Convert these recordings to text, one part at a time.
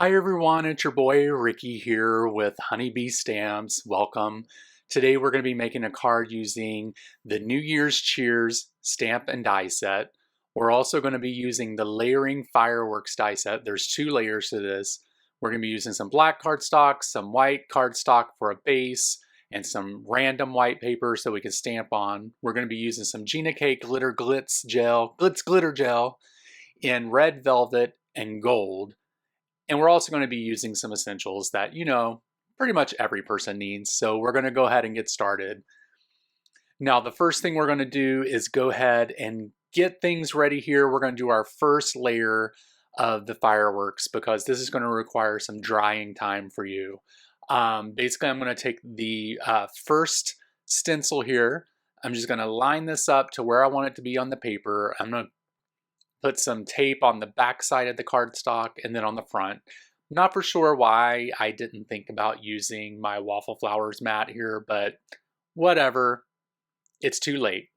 Hi everyone, it's your boy Ricky here with Honeybee Stamps. Welcome. Today we're going to be making a card using the New Year's Cheers stamp and die set. We're also going to be using the Layering Fireworks die set. There's two layers to this. We're going to be using some black cardstock, some white cardstock for a base, and some random white paper so we can stamp on. We're going to be using some Gina K Glitter Glitz Glitter Gel in red velvet and gold. And we're also going to be using some essentials that, pretty much every person needs. So we're going to go ahead and get started. Now, the first thing we're going to do is go ahead and get things ready here. We're going to do our first layer of the fireworks because this is going to require some drying time for you. Basically, I'm going to take the first stencil here. I'm just going to line this up to where I want it to be on the paper. I'm going to put some tape on the back side of the cardstock and then on the front. Not for sure why I didn't think about using my Waffle Flowers mat here, but whatever, it's too late.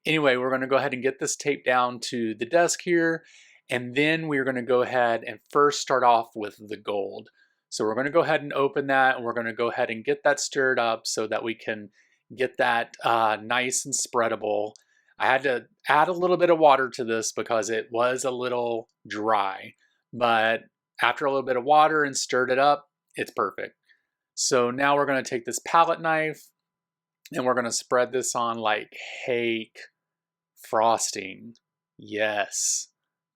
Anyway, we're gonna go ahead and get this tape down to the desk here, and then we're gonna go ahead and first start off with the gold. So we're gonna go ahead and open that, and we're gonna go ahead and get that stirred up so that we can get that nice and spreadable. I had to add a little bit of water to this because it was a little dry, but after a little bit of water and stirred it up, it's perfect. So now we're going to take this palette knife and we're going to spread this on like cake frosting. Yes,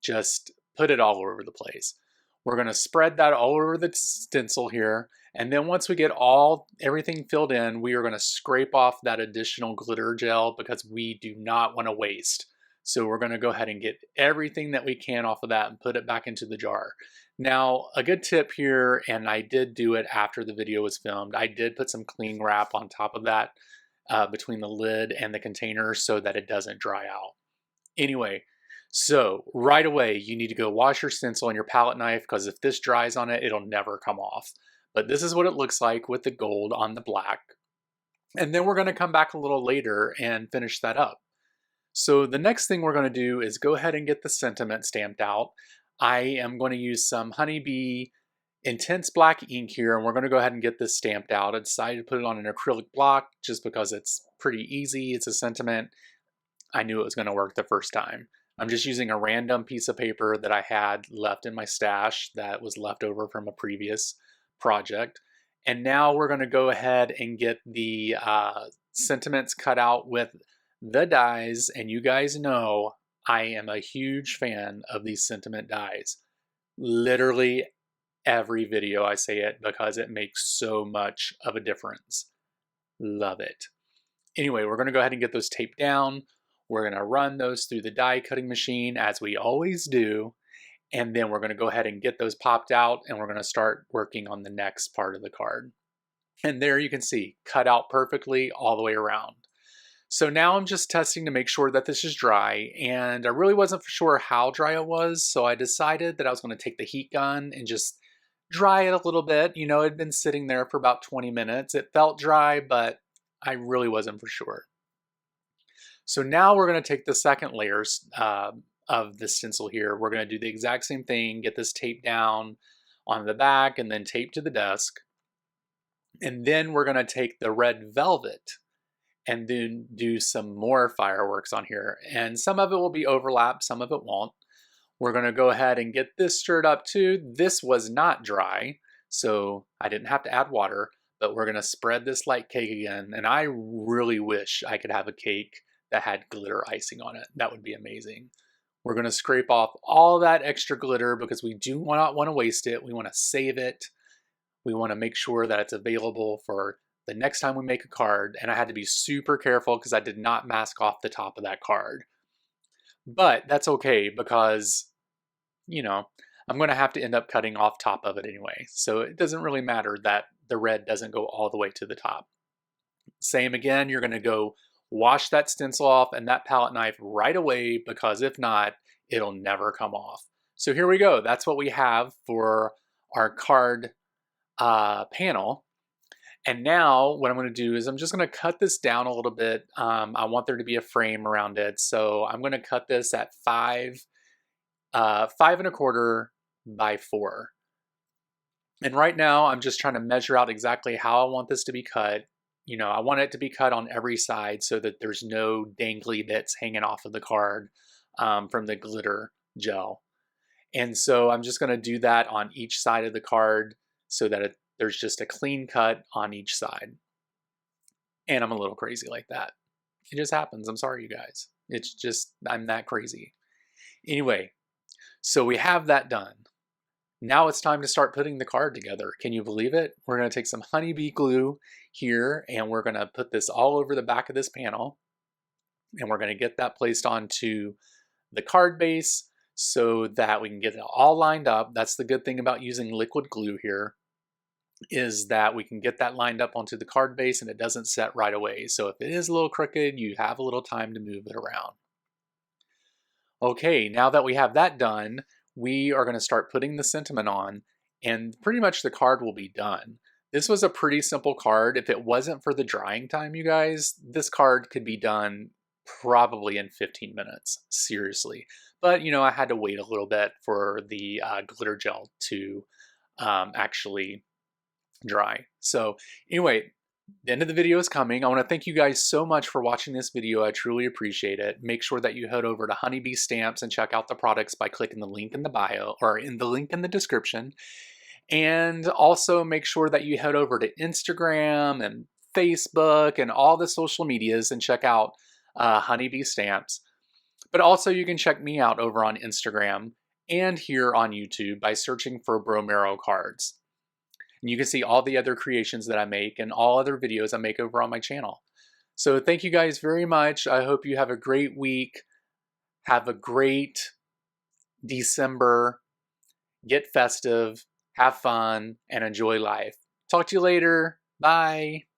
just put it all over the place. We're going to spread that all over the stencil here. And then once we get everything filled in, we are going to scrape off that additional glitter gel because we do not want to waste. So we're going to go ahead and get everything that we can off of that and put it back into the jar. Now, a good tip here, and I did do it after the video was filmed, I did put some cling wrap on top of that between the lid and the container so that it doesn't dry out. Anyway, so right away, you need to go wash your stencil and your palette knife because if this dries on it, it'll never come off. But this is what it looks like with the gold on the black. And then we're going to come back a little later and finish that up. So the next thing we're going to do is go ahead and get the sentiment stamped out. I am going to use some Honeybee Intense Black ink here, and we're going to go ahead and get this stamped out. I decided to put it on an acrylic block just because it's pretty easy. It's a sentiment. I knew it was going to work the first time. I'm just using a random piece of paper that I had left in my stash that was left over from a previous project. And now we're going to go ahead and get the sentiments cut out with the dies. And you guys know I am a huge fan of these sentiment dies. Literally every video I say it because it makes so much of a difference. Love it. Anyway, we're going to go ahead and get those taped down. We're going to run those through the die cutting machine as we always do. And then we're going to go ahead and get those popped out and we're going to start working on the next part of the card. And there you can see, cut out perfectly all the way around. So now I'm just testing to make sure that this is dry, and I really wasn't for sure how dry it was, so I decided that I was going to take the heat gun and just dry it a little bit. You know, it had been sitting there for about 20 minutes. It felt dry, but I really wasn't for sure. So now we're going to take the second layers of the stencil here. We're going to do the exact same thing, get this tape down on the back and then tape to the desk. And then we're going to take the red velvet and then do some more fireworks on here. And some of it will be overlap, some of it won't. We're going to go ahead and get this stirred up too. This was not dry, so I didn't have to add water, but we're going to spread this like cake again. And I really wish I could have a cake that had glitter icing on it. That would be amazing. We're going to scrape off all that extra glitter because we do not want to waste it. We want to save it. We want to make sure that it's available for the next time we make a card. And I had to be super careful because I did not mask off the top of that card. But that's okay because, I'm going to have to end up cutting off top of it anyway. So it doesn't really matter that the red doesn't go all the way to the top. Same again, you're going to go wash that stencil off and that palette knife right away because if not, it'll never come off. So here we go. That's what we have for our card panel. And now what I'm going to do is I'm just going to cut this down a little bit. I want there to be a frame around it. So I'm going to cut this at 5 1/4 by 4. And right now I'm just trying to measure out exactly how I want this to be cut. You know, I want it to be cut on every side so that there's no dangly bits hanging off of the card from the glitter gel. And so I'm just going to do that on each side of the card so that there's just a clean cut on each side. And I'm a little crazy like that. It just happens. I'm sorry, you guys. It's just, I'm that crazy. Anyway, so we have that done. Now it's time to start putting the card together. Can you believe it? We're going to take some honeybee glue here and we're going to put this all over the back of this panel. And we're going to get that placed onto the card base so that we can get it all lined up. That's the good thing about using liquid glue here, is that we can get that lined up onto the card base and it doesn't set right away. So if it is a little crooked, you have a little time to move it around. Okay, now that we have that done, we are going to start putting the sentiment on, and pretty much the card will be done. This was a pretty simple card. If it wasn't for the drying time, you guys, this card could be done probably in 15 minutes, seriously. But, you know, I had to wait a little bit for the glitter gel to actually dry. So anyway, the end of the video is coming. I want to thank you guys so much for watching this video. I truly appreciate it. Make sure that you head over to Honeybee Stamps and check out the products by clicking the link in the bio or in the link in the description. And also make sure that you head over to Instagram and Facebook and all the social medias and check out Honeybee Stamps. But also you can check me out over on Instagram and here on YouTube by searching for Bromero Cards. And you can see all the other creations that I make and all other videos I make over on my channel. So thank you guys very much. I hope you have a great week. Have a great December. Get festive, have fun, and enjoy life. Talk to you later. Bye.